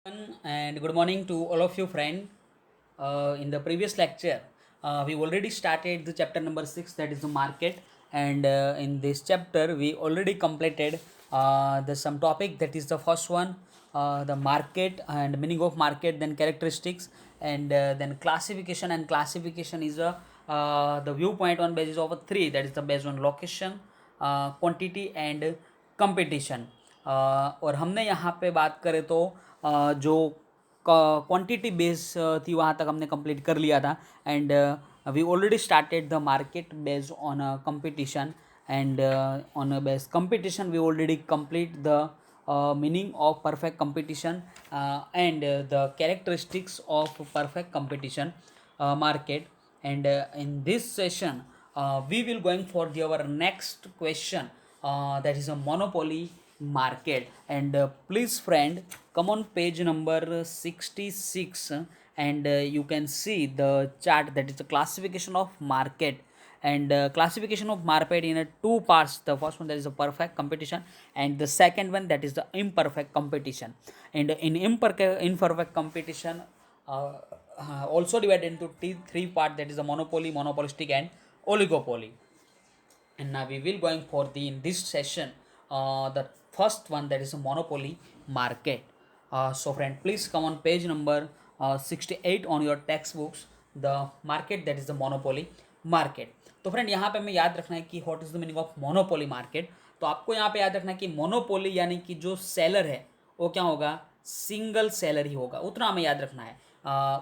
And good morning to all of you, friend. In the previous lecture, we already started the chapter number 6, that is the market. And in this chapter, we already completed the some topic, that is the first one, the market and meaning of market, then characteristics, and then classification. And classification is the viewpoint on basis of three, that is the based on location, quantity and competition. और हमने यहाँ पे बात करें तो जो quantity base थी वहाँ तक हमने कंप्लीट कर लिया था. And we already started the market based on competition. And on base competition we already complete the meaning of perfect competition and the characteristics of perfect competition market. And in this session we will going for our next question, that is a monopoly market. And please friend, come on page number 66, and you can see the chart, that is the classification of market. And classification of market in two parts. The first one, that is a perfect competition, and the second one, that is the imperfect competition. And in imperfect competition, also divided into three part, that is the monopoly, monopolistic and oligopoly. And now we will going for the in this session the first one, that is a monopoly market. So friend, please come on page number 68 on your textbooks, the market, that is the monopoly market. तो friend यहाँ पे हमें याद रखना है कि what is the meaning of monopoly market. तो आपको यहाँ पे याद रखना है कि मोनोपोली यानी कि जो सेलर है वो क्या होगा, सिंगल सेलर ही होगा. उतना हमें याद रखना है.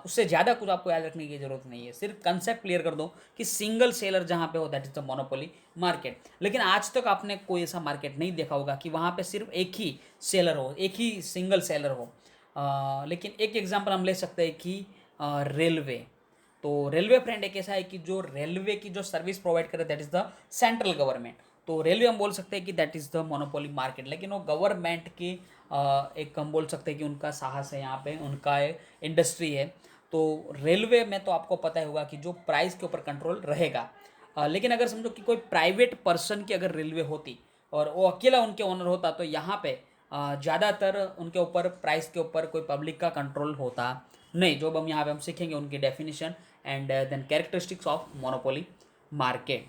उससे ज़्यादा कुछ आपको याद रखने की ज़रूरत नहीं है. सिर्फ कंसेप्ट क्लियर कर दो कि सिंगल सेलर जहाँ पे हो, that is the monopoly market. लेकिन आज तक आपने कोई ऐसा मार्केट नहीं देखा होगा कि वहाँ पे सिर्फ एक ही सेलर हो, एक ही सिंगल सेलर हो. लेकिन एक एग्जांपल हम ले सकते हैं कि रेलवे. तो रेलवे फ्रेंड एक ऐसा है कि जो रेलवे की जो सर्विस प्रोवाइड करे, that is the central government. तो रेलवे हम बोल सकते हैं कि that is the monopoly market. लेकिन वो गवर्नमेंट की एक हम बोल सकते हैं कि उनका साहस है, यहाँ पे उनका इंडस्ट्री है. तो रेलवे में तो आपको पता ही होगा कि जो प्राइस के ऊपर कंट्रोल रहेगा. लेकिन अगर समझो कि कोई प्राइवेट पर्सन की अगर रेलवे होती और वो अकेला उनके ओनर होता, तो यहाँ पे ज़्यादातर उनके ऊपर प्राइस के ऊपर कोई पब्लिक का कंट्रोल होता नहीं. जो अब हम यहाँ पे हम सीखेंगे उनकी definition and then characteristics of monopoly market.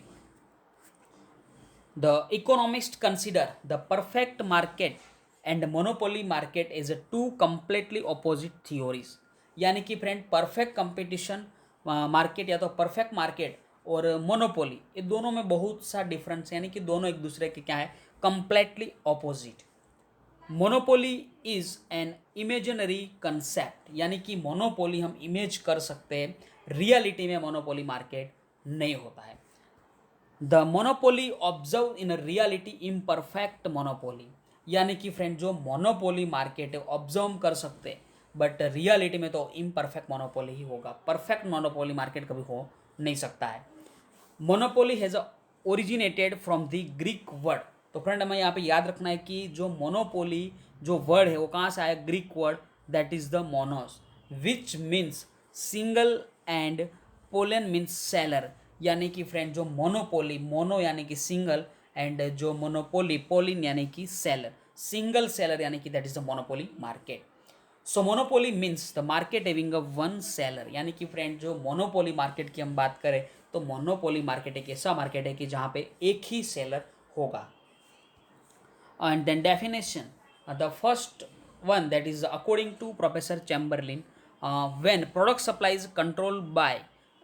The economists consider the perfect market and monopoly market as a two completely opposite theories. यानी कि फ्रेंड परफेक्ट कंपटीशन मार्केट या तो परफेक्ट मार्केट और मोनोपोली, ये दोनों में बहुत सा डिफरेंस है. यानी कि दोनों एक दूसरे के क्या है, completely opposite. Monopoly is an imaginary concept. यानी कि मोनोपोली हम इमेज कर सकते हैं, रियलिटी में मोनोपोली मार्केट नहीं होता है. The monopoly observe in reality imperfect monopoly. यानी कि फ्रेंड जो मोनोपोली मार्केट है ऑब्जर्व कर सकते हैं, बट रियलिटी में तो इम्परफेक्ट मोनोपोली ही होगा. परफेक्ट मोनोपोली मार्केट कभी हो नहीं सकता है. Monopoly has originated from the Greek word. तो फ्रेंड हमें यहाँ पे याद रखना है कि जो मोनोपोली जो वर्ड है वो कहाँ से आया, Greek word, that is the monos, which means single and polein means seller. यानी कि फ्रेंड जो मोनोपोली, मोनो यानी कि सिंगल, एंड जो मोनोपोली, पोलिन यानी कि सेलर, सिंगल सेलर यानी कि that is the monopoly market. So monopoly means the market having a one seller. यानी कि फ्रेंड जो मोनोपोली मार्केट की हम बात करें तो मोनोपोली मार्केट एक ऐसा मार्केट है कि जहाँ पे एक ही सेलर होगा. And then definition, the first one, that is according to Professor Chamberlain, when product supply is controlled by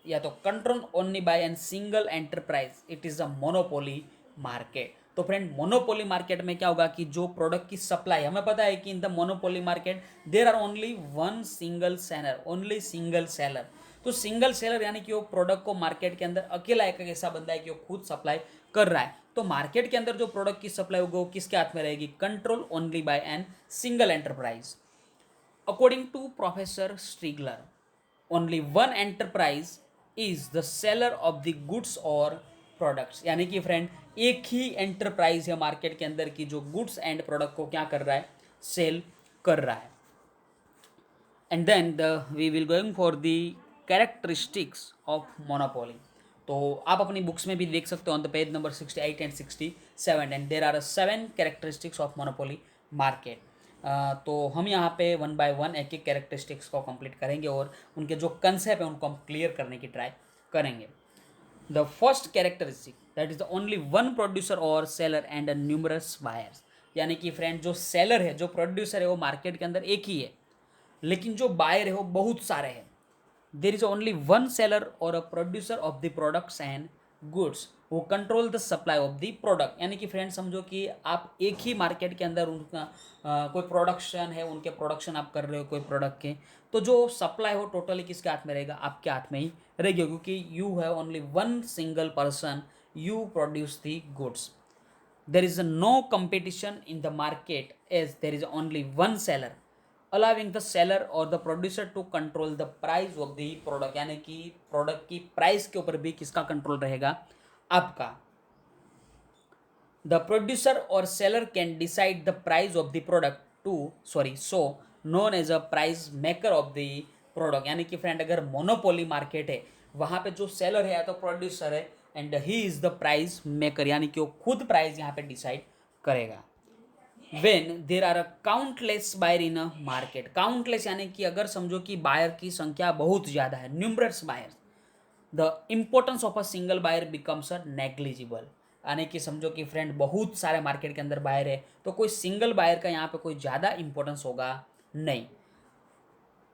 या तो control only by an single enterprise, it is a monopoly market. तो friend monopoly market में क्या होगा कि जो product की supply, हमें पता है कि in the monopoly market there are only one single seller, only single seller. तो सिंगल सेलर यानी कि वो प्रोडक्ट को मार्केट के अंदर अकेला एक ऐसा बंदा है कि वो खुद सप्लाई कर रहा है. तो मार्केट के अंदर जो प्रोडक्ट की सप्लाई होगी वो किसके हाथ में रहेगी, control only by an single enterprise. According to professor Stigler, only one enterprise is the seller of the goods और प्रोडक्ट्स. यानी कि फ्रेंड एक ही एंटरप्राइज है मार्केट के अंदर की जो गुड्स एंड प्रोडक्ट को क्या कर रहा है, सेल कर रहा है. And then we will going for the characteristics of monopoly. तो आप अपनी बुक्स में भी देख सकते हो on the page number 68 and 67, and there are 7 characteristics of monopoly market. तो हम यहाँ पे वन बाय वन एक एक कैरेक्टरिस्टिक्स को कंप्लीट करेंगे और उनके जो कंसेप्ट है उनको हम क्लियर करने की ट्राई करेंगे. The first characteristic that is the only one producer और सेलर एंड न्यूमरस बायर्स. यानी कि फ्रेंड जो सेलर है, जो प्रोड्यूसर है, वो मार्केट के अंदर एक ही है, लेकिन जो बायर है वो बहुत सारे हैं. There is only one seller और a producer of the products and goods वो control the supply of the product. यानी कि फ्रेंड समझो कि आप एक ही मार्केट के अंदर उनका कोई प्रोडक्शन है, उनके प्रोडक्शन आप कर रहे हो कोई प्रोडक्ट के, तो जो सप्लाई हो टोटली किसके हाथ में रहेगा? आपके हाथ में ही रहेगी, क्योंकि you have only one single person, you produce the goods. There is no competition in the market as there is only one seller, allowing the seller or the producer to control the price of the product. यानी कि product की price के ऊपर भी किसका control रहेगा? आपका. The producer or seller can decide the price of the product to so known as a price maker of the product. यानी कि फ्रेंड अगर मोनोपोली मार्केट है, वहाँ पे जो सेलर है या तो प्रोड्यूसर है, and he is the price maker, यानी कि वो खुद प्राइस यहाँ पे डिसाइड करेगा. When there are a countless buyer in a market. Countless यानी कि अगर समझो कि बायर की संख्या बहुत ज़्यादा है, numerous buyers, the importance of a single buyer becomes a negligible. यानी कि समझो कि फ्रेंड बहुत सारे मार्केट के अंदर बायर है, तो कोई सिंगल बायर का यहाँ पे कोई ज़्यादा इंपॉर्टेंस होगा नहीं.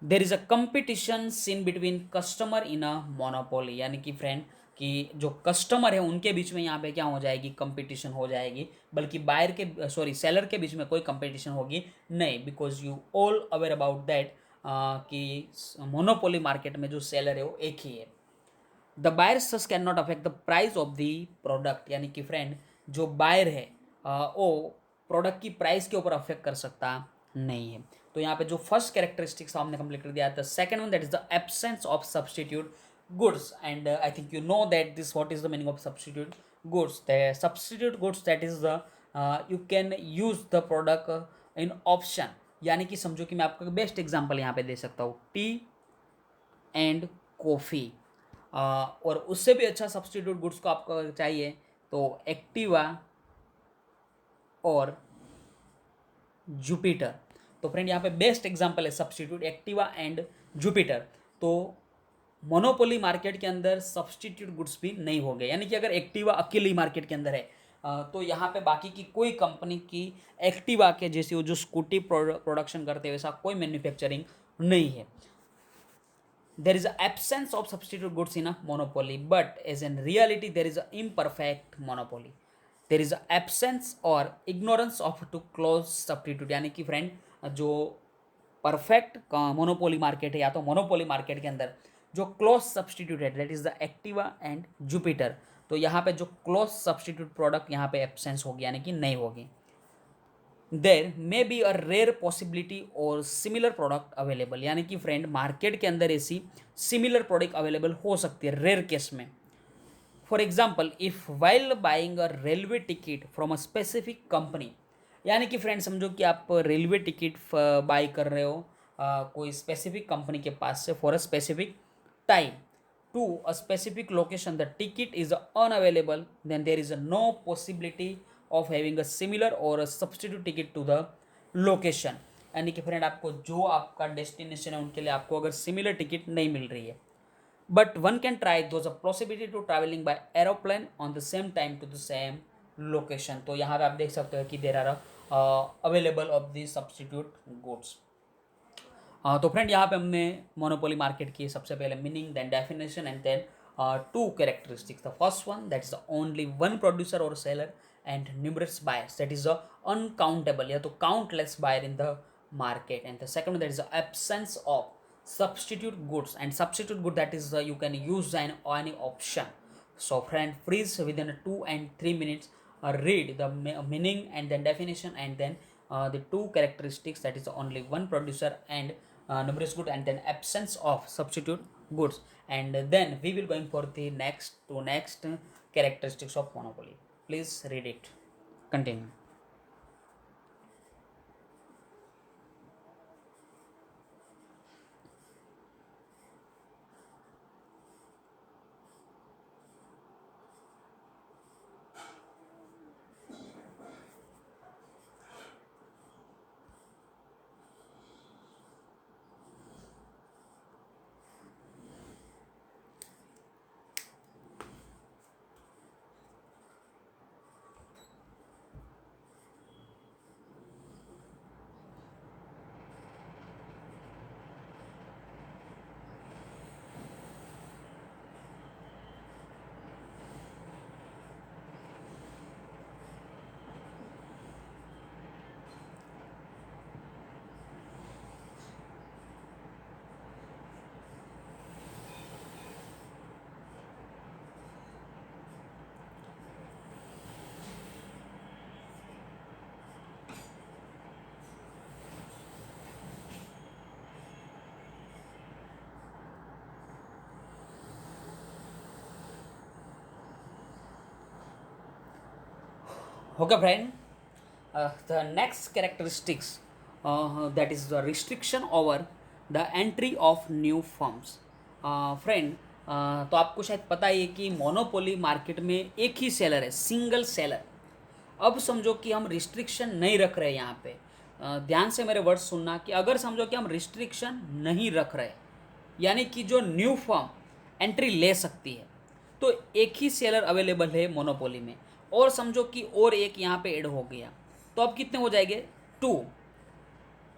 There is a competition seen between customer in a monopoly. यानी कि फ्रेंड कि जो कस्टमर है उनके बीच में यहाँ पे क्या हो जाएगी? कंपटीशन हो जाएगी. बल्कि बायर के सेलर के बीच में कोई कंपटीशन होगी नहीं, because you all aware about that कि मोनोपोली मार्केट में जो सेलर है वो एक ही है. The buyers thus can not affect the price of the product. यानी कि फ्रेंड जो बायर है वो प्रोडक्ट की प्राइस के ऊपर अफेक्ट कर सकता नहीं है. तो यहाँ पे जो फर्स्ट कैरेक्टरिस्टिक्स हमने कंप्लीट कर दिया. The second one that is the absence of substitute goods, and I think you know that this what is the meaning of substitute goods. The substitute goods, that is the you can use the product in option. यानी कि समझो कि मैं आपको best example यहाँ पे दे सकता हूँ, टी एंड कॉफ़ी. और उससे भी अच्छा सब्स्टिट्यूट गुड्स को आपको चाहिए तो एक्टिवा और जुपिटर. तो फ्रेंड यहाँ पे बेस्ट एग्जांपल है सब्स्टिट्यूट एक्टिवा एंड जुपिटर. तो मोनोपोली मार्केट के अंदर सब्स्टिट्यूट गुड्स भी नहीं होंगे. यानी कि अगर एक्टिवा अकेली मार्केट के अंदर है तो यहाँ पे बाकी की कोई कंपनी की एक्टिवा के जैसी वो जो स्कूटी प्रोडक्शन करते हैं वैसा कोई मैन्युफैक्चरिंग नहीं है. There is an absence of substitute goods in a monopoly, but as in reality there is an imperfect monopoly. There is an absence or ignorance of to close substitute. यानी कि friend जो perfect monopoly market है या तो monopoly market के अंदर जो close substitute है that is the Activa and Jupiter. तो यहाँ पे जो क्लोज सब्सटीट्यूट प्रोडक्ट यहाँ पे एब्सेंस होगी, यानी कि नहीं होगी. There may be a rare possibility और सिमिलर प्रोडक्ट अवेलेबल. यानी कि फ्रेंड मार्केट के अंदर ऐसी सिमिलर प्रोडक्ट अवेलेबल हो सकती है रेयर केस में. For example if while buying a railway ticket from a specific company. यानी कि फ्रेंड समझो कि आप रेलवे टिकट बाई कर रहे हो कोई स्पेसिफिक कंपनी के पास से for a specific time to a specific location, the ticket is unavailable, then there is no possibility of having a similar और a substitute ticket to the location. यानी कि फ्रेंड आपको जो आपका डेस्टिनेशन है उनके लिए आपको अगर सिमिलर टिकट नहीं मिल रही है, but one can try those a possibility to traveling by aeroplane on the same time to the same location. तो यहाँ पे आप देख सकते हो कि there are available of the substitute goods. तो फ्रेंड यहाँ पे हमने मोनोपोली मार्केट की सबसे पहले meaning, then definition and then to characteristics. The first one that is only one producer और seller and numerous buyers, that is uncountable या तो countless buyer in the market. And the second one that is the absence of substitute goods, and substitute good that is you can use any option. So friend please within 2 and 3 minutes read the meaning and then definition and then the two characteristics, that is only one producer and numerous good and then absence of substitute goods, and then we will going for the next characteristics of monopoly. Please read it. Continue. Okay, friend. The next characteristics that is the restriction over the entry of new firms. Friend, तो आपको शायद पता ही है कि monopoly market में एक ही seller है, single seller. अब समझो कि हम रिस्ट्रिक्शन नहीं रख रहे यहाँ पे। ध्यान से मेरे वर्ड्स सुनना कि अगर समझो कि हम रिस्ट्रिक्शन नहीं रख रहे, यानी कि जो न्यू फर्म एंट्री ले सकती है, तो एक ही सेलर अवेलेबल है मोनोपोली में, और समझो कि और एक यहाँ पे ऐड हो गया, तो अब कितने हो जाएंगे? 2।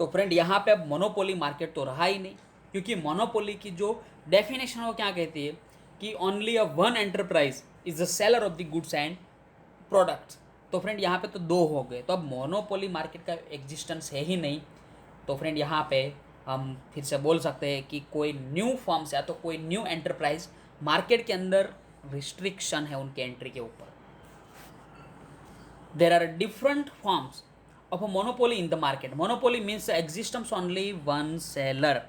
तो फ्रेंड यहाँ पे अब मोनोपोली मार्केट तो रहा ही नहीं, क्योंकि मोनोपोली की जो डेफिनेशन है वो क्या कहती है कि only a one enterprise is the seller of the goods and products. तो फ्रेंड यहाँ पे तो 2 हो गए, तो अब मोनोपोली मार्केट का एग्जिस्टेंस है ही नहीं। तो फ्रेंड यहाँ पे हम फिर से बोल सकते हैं कि कोई न्यू फर्म्स या तो कोई न्यू एंटरप्राइज मार्केट के अंदर रिस्ट्रिक्शन है उनके एंट्री के ऊपर। There are different forms of a monopoly in the market. Monopoly means the existence only one seller.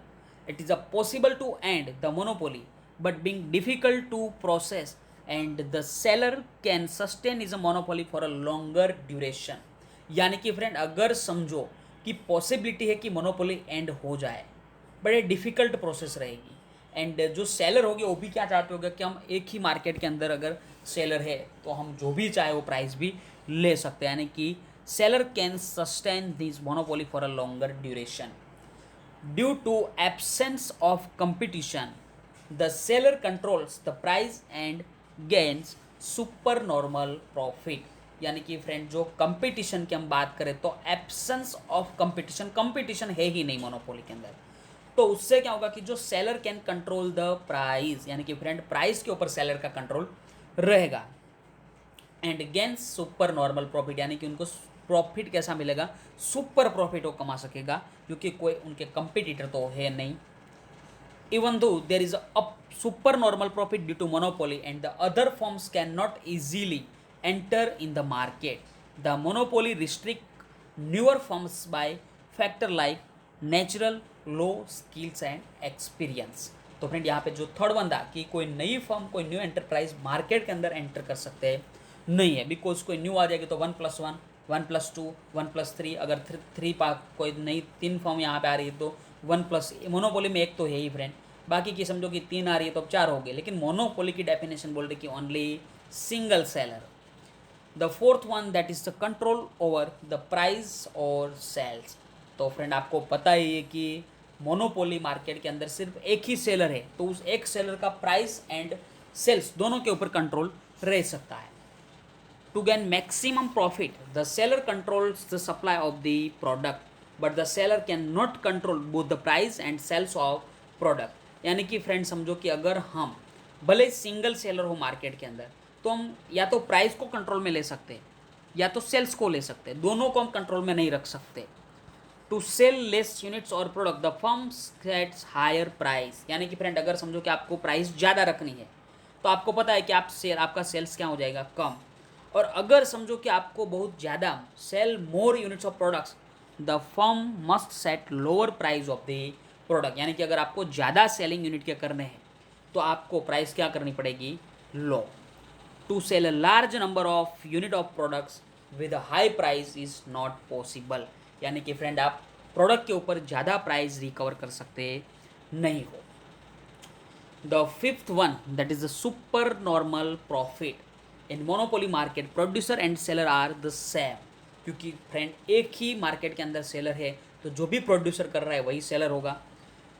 It is a possible to end the monopoly, but being difficult to process, and the seller can sustain is a monopoly for a longer duration. यानी कि friend अगर समझो कि possibility है कि monopoly and हो जाए, बड़े डिफ़िकल्ट प्रोसेस रहेगी। एंड जो सेलर होगी वो भी क्या चाहते होगा कि हम एक ही मार्केट के अंदर अगर सेलर है तो हम जो भी चाहे वो प्राइस भी ले सकते हैं, यानी कि seller can sustain this monopoly for a longer duration. Due to absence of competition, the seller controls the price and gains super normal profit. यानी कि फ्रेंड जो कंपटीशन की हम बात करें तो एब्सेंस ऑफ कंपटीशन, कंपटीशन है ही नहीं मोनोपोली के अंदर, तो उससे क्या होगा कि जो seller can control the price, यानी कि फ्रेंड प्राइस के ऊपर सेलर का कंट्रोल रहेगा। And gain super normal profit, यानी कि उनको प्रॉफिट कैसा मिलेगा? सुपर प्रॉफिट वो कमा सकेगा, क्योंकि कोई उनके कंपटीटर तो है नहीं। Even though there is a super normal profit due to monopoly and the other forms can not easily enter in the market, the monopoly restrict newer forms by factor like natural low skills and experience. तो friend यहाँ पे जो third बंदा कि कोई नई firm, कोई new enterprise market के अंदर एंटर कर सकते हैं नहीं है, बिकॉज कोई न्यू आ जाएगी तो 1+1, 1+2, 1+3, अगर थ्री पा कोई नई 3 फॉर्म यहाँ पे आ रही है तो 1+ मोनोपोली में एक तो है ही फ्रेंड, बाकी की समझो कि 3 आ रही है तो अब 4 हो गए, लेकिन मोनोपोली की डेफिनेशन बोल रही कि only single seller. The fourth one that is the control over the price और सेल्स। तो फ्रेंड आपको पता ही है कि मोनोपोली मार्केट के अंदर सिर्फ एक ही सेलर है, तो उस एक सेलर का प्राइस एंड सेल्स दोनों के ऊपर कंट्रोल रह सकता है। To gain maximum profit, the seller controls the supply of the product, but the seller cannot control both the price and sales of product. यानी कि फ्रेंड समझो कि अगर हम भले सिंगल सेलर हो मार्केट के अंदर, तो हम या तो प्राइस को कंट्रोल में ले सकते हैं या तो सेल्स को ले सकते हैं, दोनों को हम कंट्रोल में नहीं रख सकते। टू सेल लेस यूनिट्स और product the firm sets higher price. यानी कि फ्रेंड अगर समझो कि आपको प्राइस ज़्यादा रखनी है तो आपको पता है कि आपका सेल्स क्या हो जाएगा? कम। और अगर समझो कि आपको बहुत ज़्यादा sell more units of products, the firm must set lower price of the product. यानी कि अगर आपको ज़्यादा सेलिंग यूनिट के करने हैं तो आपको प्राइस क्या करनी पड़ेगी? Low. To sell a large number of unit of products with a high price is not possible. यानी कि फ्रेंड आप प्रोडक्ट के ऊपर ज़्यादा प्राइस रिकवर कर सकते नहीं हो। The fifth one that is the super normal profit. In monopoly market producer and seller are the same, क्योंकि फ्रेंड एक ही मार्केट के अंदर सेलर है तो जो भी प्रोड्यूसर कर रहा है वही सेलर होगा।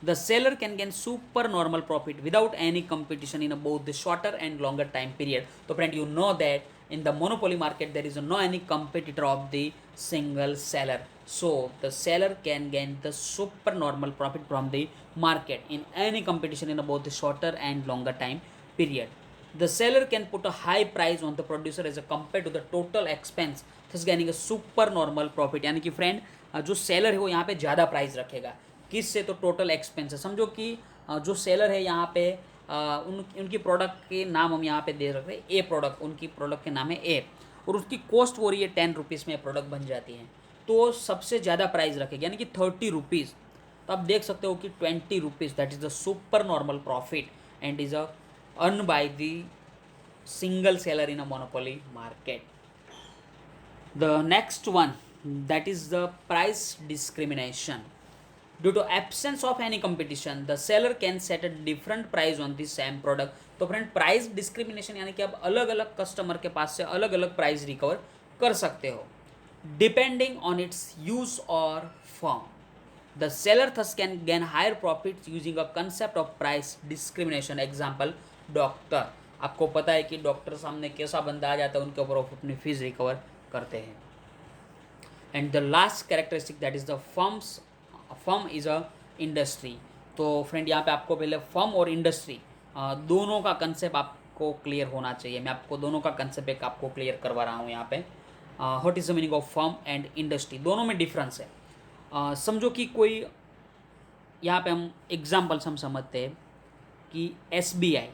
The seller can gain super normal profit without any competition in both the shorter and longer time period. तो friend you know that in the monopoly market there is no any competitor of the single seller, so the seller can gain the super normal profit from the market in any competition in both the shorter and longer time period. The seller can put a high price on the producer as a compared to the total expense, thus gaining a super normal profit। यानी कि friend जो seller है वो यहाँ पे ज़्यादा price रखेगा, किससे? तो टोटल एक्सपेंस है। समझो कि जो सेलर है यहाँ पे उनकी प्रोडक्ट के नाम हम यहाँ पे दे रखे हैं, ए प्रोडक्ट, उनकी प्रोडक्ट के नाम है ए, और उसकी कॉस्ट हो रही है 10 रुपीज़ में प्रोडक्ट बन जाती है, तो सबसे ज़्यादा प्राइस रखेगी यानी कि 30 रुपीज़। तो आप देख सकते हो कि 20 rupees that is the super normal profit and is earn by the single seller in a monopoly market. The next one, that is the price discrimination. Due to absence of any competition, the seller can set a different price on the same product. तो friend price discrimination यानी कि आप अलग अलग customer के पास से अलग अलग प्राइस रिकवर कर सकते हो डिपेंडिंग ऑन इट्स यूज और form. The seller thus can gain higher profits using a concept of price discrimination. Example, doctor. आपको पता है कि डॉक्टर सामने कैसा बंदा आ जाता है उनके ऊपर अपनी फीस रिकवर करते हैं. And the last characteristic that is the firm is a industry. तो फ्रेंड यहाँ पे आपको पहले फर्म और इंडस्ट्री दोनों का कंसेप्ट आपको क्लियर होना चाहिए. मैं आपको दोनों का कंसेप्ट एक आपको क्लियर करवा रहा हूँ यहाँ पे. What is the meaning of firm and industry, दोनों में डिफरेंस है. समझो कि कोई, यहाँ पे हम एग्जाम्पल्स हम समझते हैं कि SBI,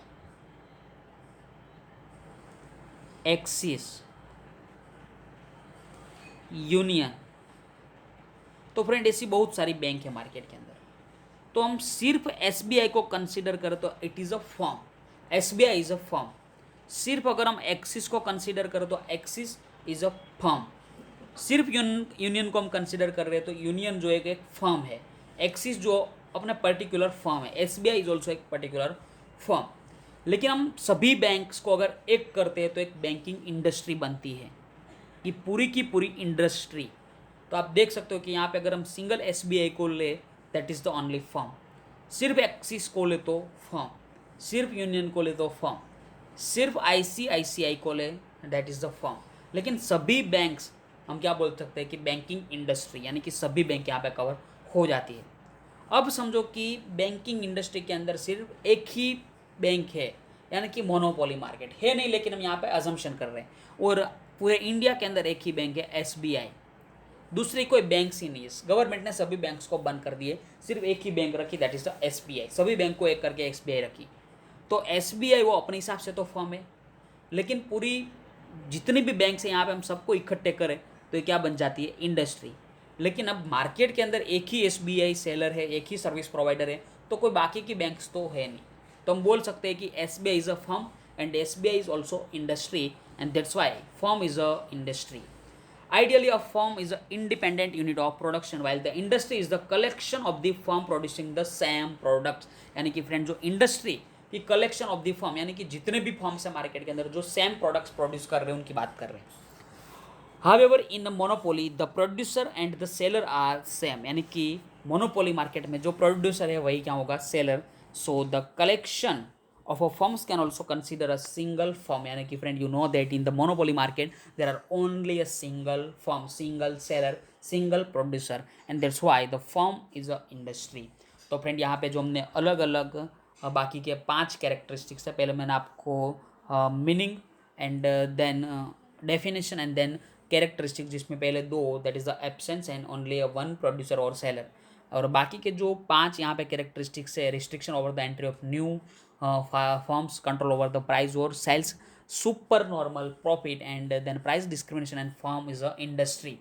एक्सिस, यूनियन. तो फ्रेंड ऐसी बहुत सारी बैंक है मार्केट के अंदर. तो हम सिर्फ SBI को कंसीडर करें तो it is a firm. SBI is a firm. सिर्फ अगर हम एक्सिस को कंसीडर करें तो एक्सिस इज़ अ फर्म. सिर्फ यूनियन को हम कंसिडर कर रहे हैं तो यूनियन जो एक फर्म है. एक्सिस जो अपना पर्टिकुलर फर्म है. SBI इज ऑल्सो एक पर्टिकुलर फर्म. लेकिन हम सभी बैंक्स को अगर एक करते हैं तो एक बैंकिंग इंडस्ट्री बनती है. ये पूरी की पूरी इंडस्ट्री. तो आप देख सकते हो कि यहाँ पे अगर हम सिंगल SBI को ले that is the only firm. सिर्फ एक्सिस को ले तो फर्म. सिर्फ यूनियन को ले तो फर्म. सिर्फ ICICI को ले दैट इज़ द फर्म. लेकिन सभी बैंक्स हम क्या बोल सकते हैं कि बैंकिंग इंडस्ट्री, यानी कि सभी बैंक यहाँ पे कवर हो जाती है. अब समझो कि बैंकिंग इंडस्ट्री के अंदर सिर्फ एक ही बैंक है, यानी कि मोनोपोली मार्केट है नहीं, लेकिन हम यहाँ पे अजम्पशन कर रहे हैं. और पूरे इंडिया के अंदर एक ही बैंक है SBI. दूसरी कोई बैंक ही नहीं है. गवर्नमेंट ने सभी बैंक्स को बंद कर दिए, सिर्फ एक ही बैंक रखी दैट इज द SBI. सभी बैंक को एक करके SBI रखी. तो SBI वो अपने हिसाब से तो फर्म है, लेकिन पूरी जितनी भी बैंक्स हैं यहाँ पे हम सबको इकट्ठे करें तो ये क्या बन जाती है, इंडस्ट्री. लेकिन अब मार्केट के अंदर एक ही SBI सेलर है, एक ही सर्विस प्रोवाइडर है, तो कोई बाकी की बैंक्स तो है नहीं. तो हम बोल सकते हैं कि SBI is a firm and SBI is also industry and that's why firm is a industry. Ideally, a firm is an independent unit of production, while the industry is the collection of the firm producing the same products. यानी कि friend जो industry की collection of the firm, यानी कि जितने भी firms है market के अंदर जो सेम प्रोडक्ट्स प्रोड्यूस कर रहे हैं उनकी बात कर रहे हैं. However, in a monopoly, the producer and the seller are same. यानी कि मोनोपोली मार्केट में जो प्रोड्यूसर है वही क्या होगा, seller. So the collection of a firms can also consider a single firm. यानी कि friend you know that in the monopoly market there are only a single firm, single seller, single producer and that's why the firm is a industry. तो friend यहाँ पे जो हमने अलग अलग बाकी के 5 कैरेक्टरिस्टिक्स है, पहले मैंने आपको meaning and then definition and then characteristics, जिसमें पहले 2 that is the absence and only a one producer और सेलर, और बाकी के जो 5 यहाँ पे कैरेक्टरिस्टिक्स है, restriction over the entry of new firms, control over the price और sales, super normal profit and then price discrimination and firm is a industry.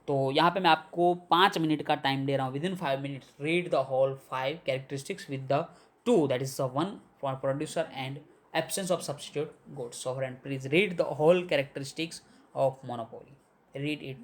तो यहाँ पे मैं आपको 5 मिनट का टाइम दे रहा हूँ. Within 5 minutes read the whole 5 characteristics with the 2 that is the 1 for producer and absence of substitute goods. So friend, please read the whole characteristics of monopoly. Read it.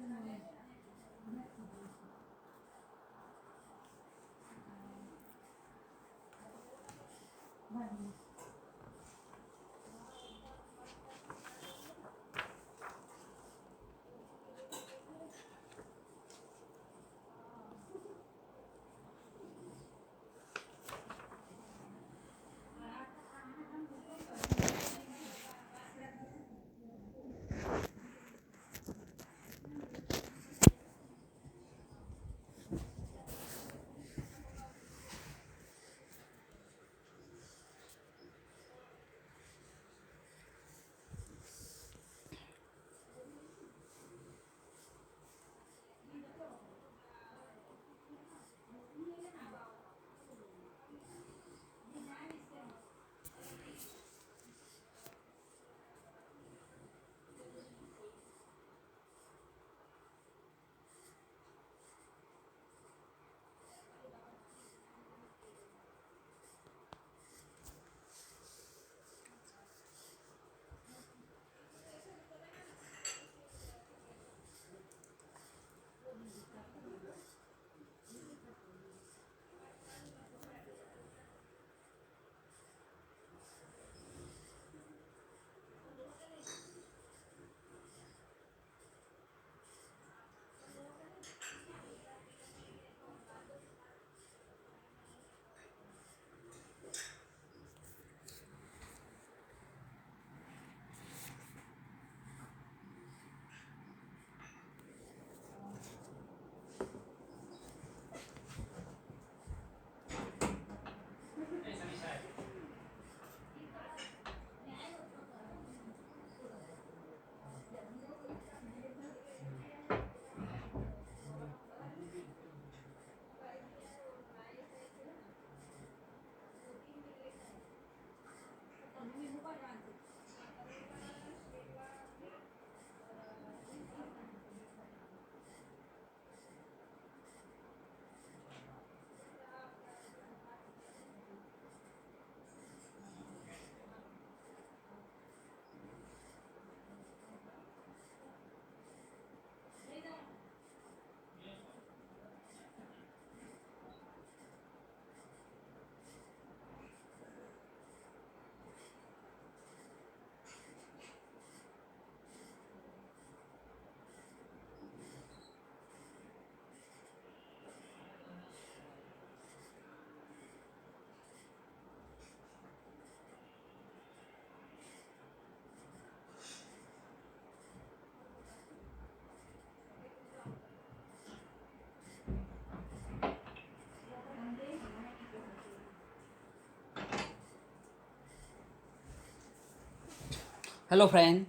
Hello, friend.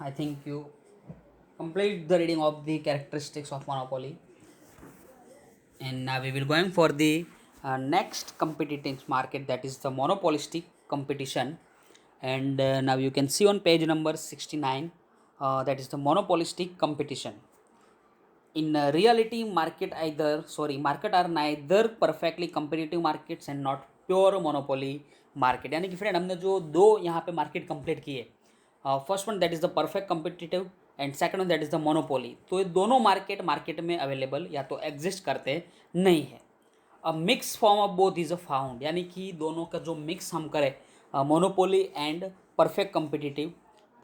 I think you complete the reading of the characteristics of monopoly, and now we will going for the next competitive market, that is the monopolistic competition. And now you can see on page number 69, that is the monopolistic competition. In reality, market are neither perfectly competitive markets and not pure monopoly market. यानी कि friend हमने जो दो यहाँ पे market complete किए, first one that is the perfect competitive and second one that is the monopoly. तो ये दोनों मार्केट में अवेलेबल या तो एग्जिस्ट करते नहीं है. अ mix form of both is a found. यानी कि दोनों का जो मिक्स हम करें, monopoly and perfect competitive,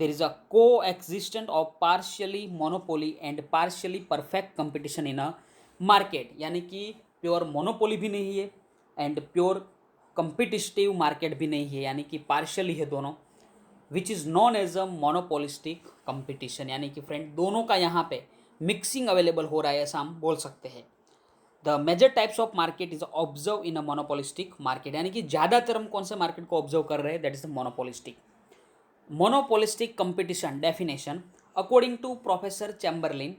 there is a coexistence of partially monopoly and partially perfect competition in a market. यानी कि प्योर मोनोपोली भी नहीं है एंड प्योर कंपिटिटिव मार्केट भी नहीं है, यानी कि पार्शियली है दोनों, which is known as a monopolistic competition. यानी कि फ्रेंड दोनों का यहाँ पे मिक्सिंग अवेलेबल हो रहा है, ऐसा हम बोल सकते हैं. The major types of market is observe in a monopolistic market. यानी कि ज़्यादातर हम कौन से मार्केट को ऑब्जर्व कर रहे हैं, that is the monopolistic. Monopolistic competition definition according to Professor Chamberlain,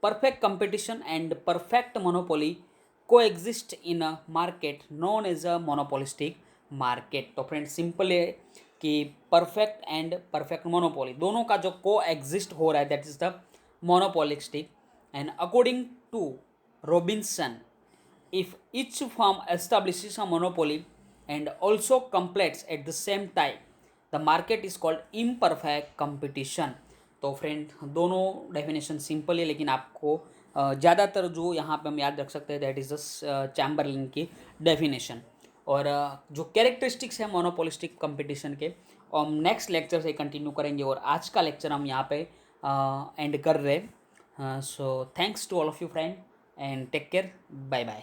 perfect competition and perfect monopoly coexist in a market known as a monopolistic market. तो फ्रेंड सिंपल है कि परफेक्ट एंड परफेक्ट मोनोपोली दोनों का जो को exist हो रहा है, that is the monopolistic. And according to Robinson, if each firm establishes a monopoly and also competes at the same time, the market is called imperfect competition. तो friend दोनों definition simple है, लेकिन आपको ज़्यादातर जो यहाँ पे हम याद रख सकते हैं दैट इज़ द चैम्बरलिन की डेफिनेशन. और जो कैरेक्टरिस्टिक्स है मोनोपोलिस्टिक कंपटीशन के, हम नेक्स्ट लेक्चर से कंटिन्यू करेंगे. और आज का लेक्चर हम यहाँ पे एंड कर रहे हैं. So thanks to all of you friend and take care. Bye bye.